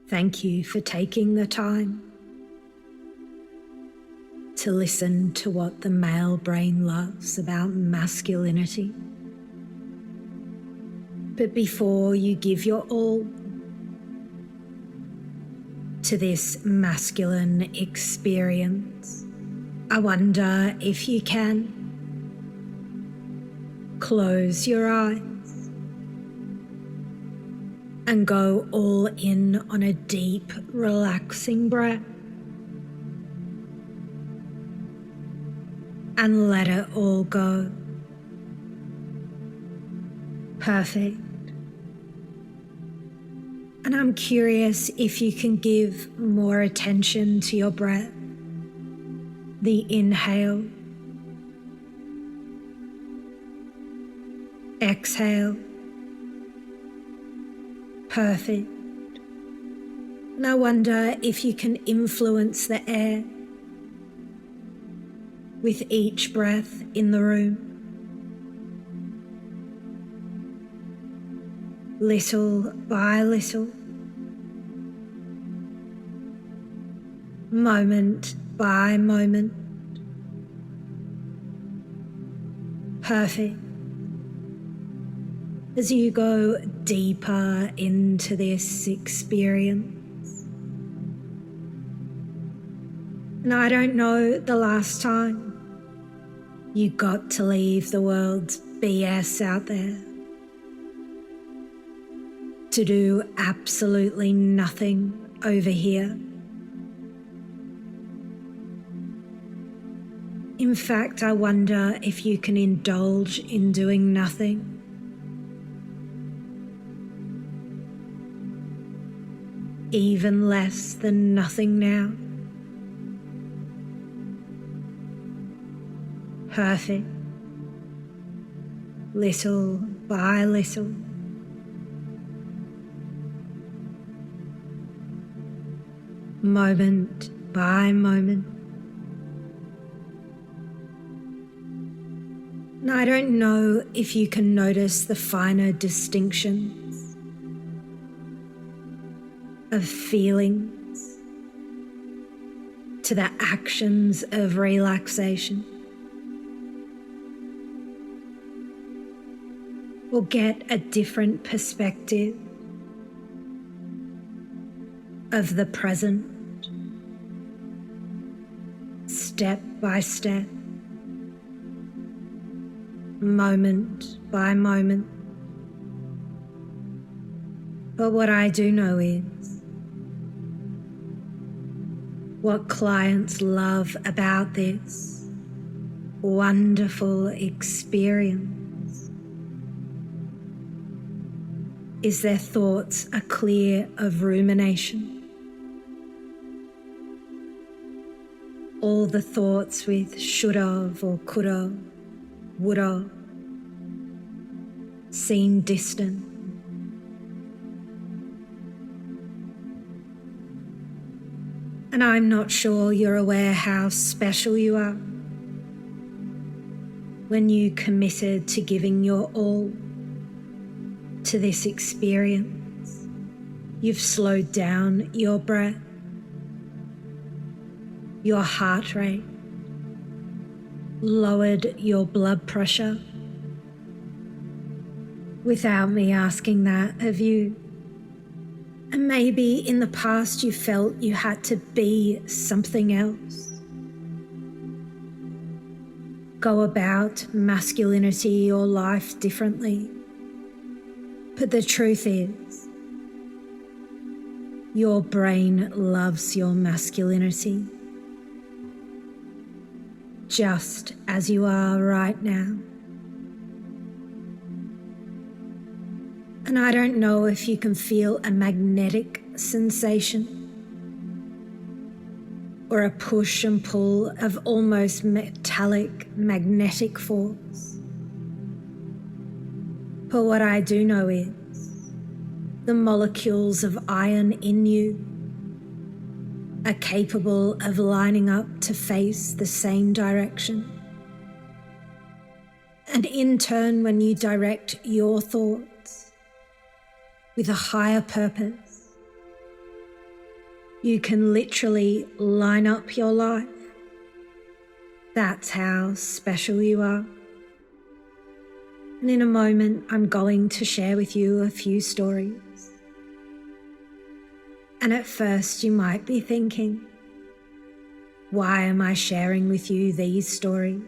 Thank you for taking the time to listen to what the male brain loves about masculinity. But before you give your all to this masculine experience, I wonder if you can close your eyes and go all in on a deep, relaxing breath and let it all go. Perfect. And I'm curious if you can give more attention to your breath. The inhale, exhale. Perfect. And I wonder if you can influence the air with each breath in the room. Little by little, moment by moment. Perfect. As you go deeper into this experience. And I don't know the last time you got to leave the world's BS out there to do absolutely nothing over here. In fact, I wonder if you can indulge in doing nothing. Even less than nothing now. Perfect. Little by little. Moment by moment. And I don't know if you can notice the finer distinctions of feelings to the actions of relaxation, or get a different perspective of the present, step by step, moment by moment. But what I do know is what clients love about this wonderful experience is their thoughts are clear of rumination. All the thoughts with should've or could've, would've seem distant. And I'm not sure you're aware how special you are when you committed to giving your all to this experience. You've slowed down your breath, your heart rate, lowered your blood pressure without me asking that of you. And maybe in the past you felt you had to be something else. Go about masculinity or life differently. But the truth is, your brain loves your masculinity, just as you are right now. And I don't know if you can feel a magnetic sensation or a push and pull of almost metallic magnetic force. But what I do know is the molecules of iron in you are capable of lining up to face the same direction. And in turn, when you direct your thoughts with a higher purpose, You can literally line up your life. That's how special you are. And in a moment, I'm going to share with you a few stories. And at first, you might be thinking, why am I sharing with you these stories?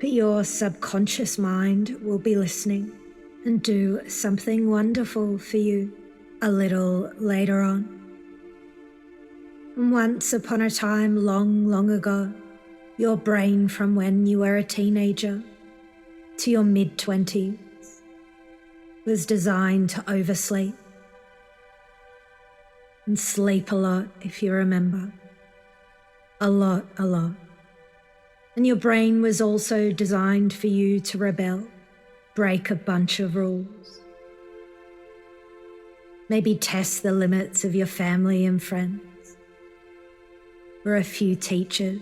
But your subconscious mind will be listening and do something wonderful for you a little later on. And once upon a time, long, long ago, your brain from when you were a teenager to your mid-20s was designed to oversleep and sleep a lot, if you remember. A lot. And your brain was also designed for you to rebel, break a bunch of rules. Maybe test the limits of your family and friends, or a few teachers.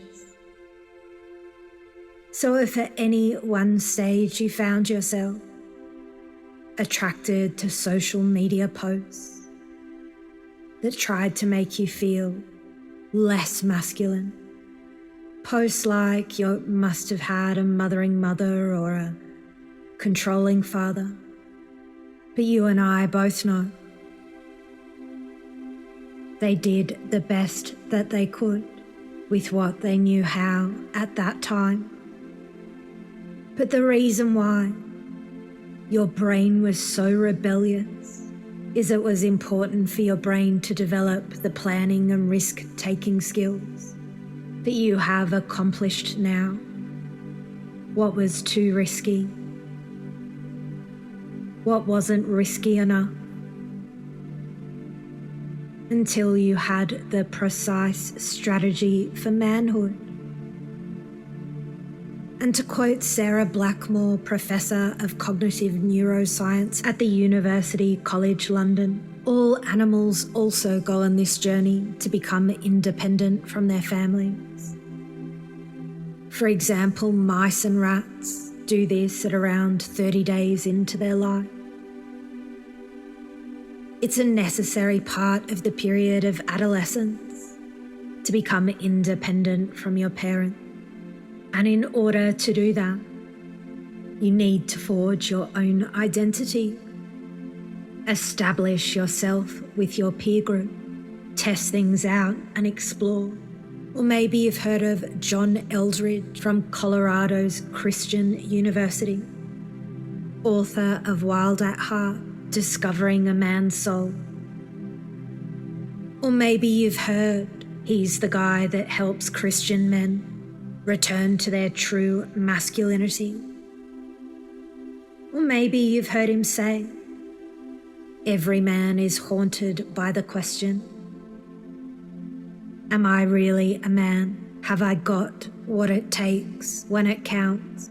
So if at any one stage you found yourself attracted to social media posts that tried to make you feel less masculine, posts like you must have had a mothering mother or a controlling father, but you and I both know they did the best that they could with what they knew how at that time. But the reason why your brain was so rebellious is it was important for your brain to develop the planning and risk-taking skills that you have accomplished now. What was too risky? What wasn't risky enough? Until you had the precise strategy for manhood. And to quote Sarah Blackmore, Professor of Cognitive Neuroscience at the University College London, all animals also go on this journey to become independent from their families. For example, mice and rats do this at around 30 days into their life. It's a necessary part of the period of adolescence to become independent from your parents. And in order to do that, you need to forge your own identity, establish yourself with your peer group, test things out and explore. Or maybe you've heard of John Eldredge from Colorado's Christian University, author of Wild at Heart, Discovering a Man's Soul. Or maybe you've heard he's the guy that helps Christian men return to their true masculinity. Or maybe you've heard him say, every man is haunted by the question, am I really a man? Have I got what it takes when it counts?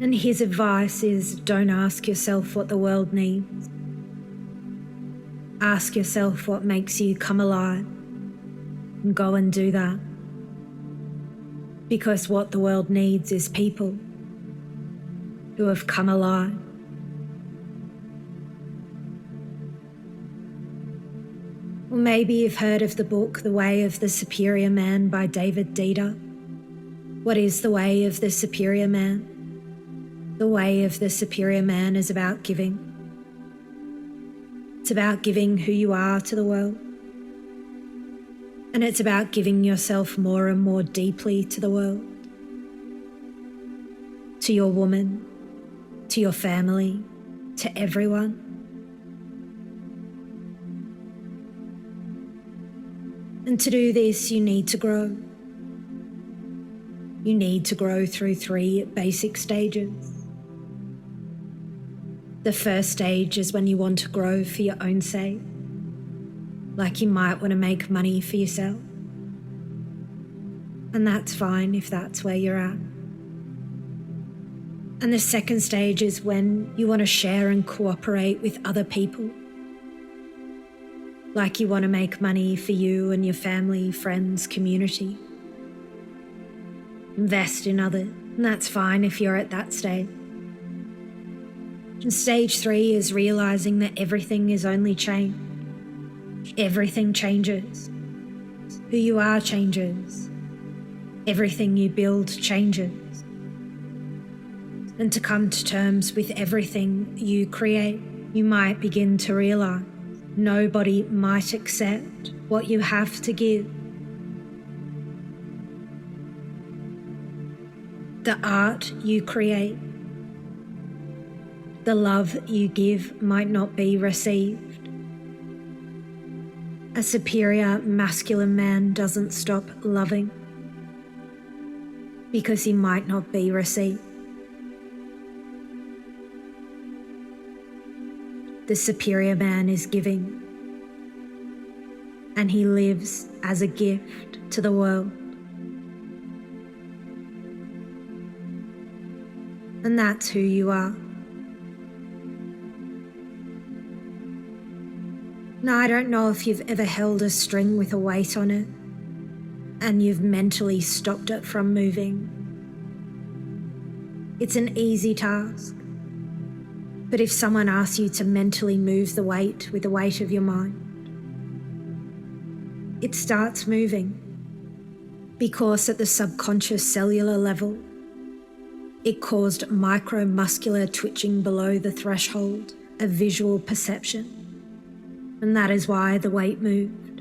And his advice is, don't ask yourself what the world needs. Ask yourself what makes you come alive. And go and do that. Because what the world needs is people who have come alive. Or maybe you've heard of the book The Way of the Superior Man by David Deida. What is the way of the superior man? The way of the superior man is about giving. It's about giving who you are to the world. And it's about giving yourself more and more deeply to the world, to your woman, to your family, to everyone. And to do this, you need to grow. You need to grow through 3 basic stages. The first stage is when you want to grow for your own sake. Like you might want to make money for yourself. And that's fine if that's where you're at. And the second stage is when you want to share and cooperate with other people. Like you want to make money for you and your family, friends, community. Invest in others, and that's fine if you're at that stage. And stage 3 is realizing that everything is only change. Everything changes. Who you are changes. Everything you build changes. And to come to terms with everything you create, you might begin to realize nobody might accept what you have to give. The art you create, the love you give might not be received. A superior masculine man doesn't stop loving because he might not be received. The superior man is giving, and he lives as a gift to the world. And that's who you are. Now, I don't know if you've ever held a string with a weight on it and you've mentally stopped it from moving. It's an easy task. But if someone asks you to mentally move the weight with the weight of your mind, it starts moving because at the subconscious cellular level, it caused micromuscular twitching below the threshold of visual perception. And that is why the weight moved.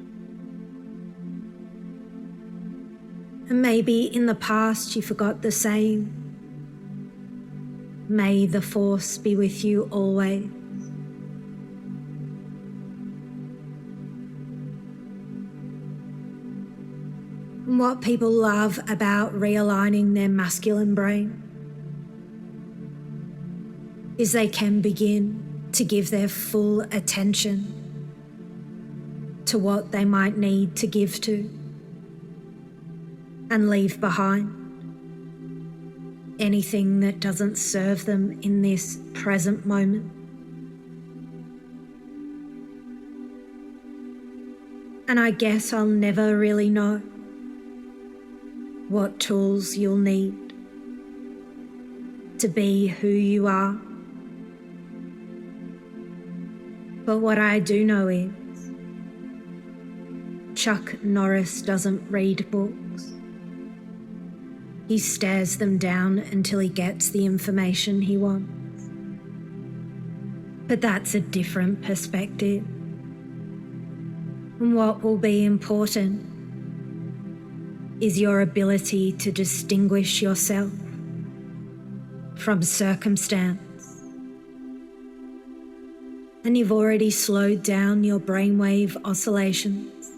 And maybe in the past you forgot the saying, "May the force be with you always." And what people love about realigning their masculine brain is they can begin to give their full attention to what they might need to give to and leave behind anything that doesn't serve them in this present moment. And I guess I'll never really know what tools you'll need to be who you are. But what I do know is Chuck Norris doesn't read books. He stares them down until he gets the information he wants. But that's a different perspective. And what will be important is your ability to distinguish yourself from circumstance. And you've already slowed down your brainwave oscillations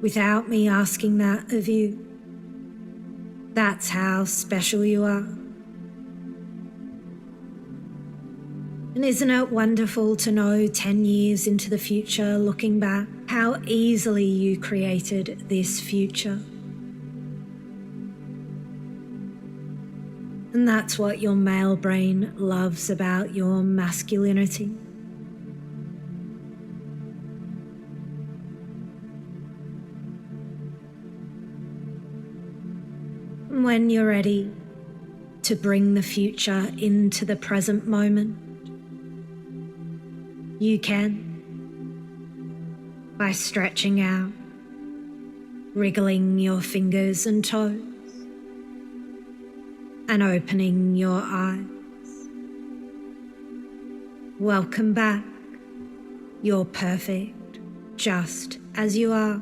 without me asking that of you. That's how special you are. And isn't it wonderful to know 10 years into the future, looking back, how easily you created this future? And that's what your male brain loves about your masculinity. When you're ready to bring the future into the present moment, you can by stretching out, wriggling your fingers and toes, and opening your eyes. Welcome back. You're perfect just as you are.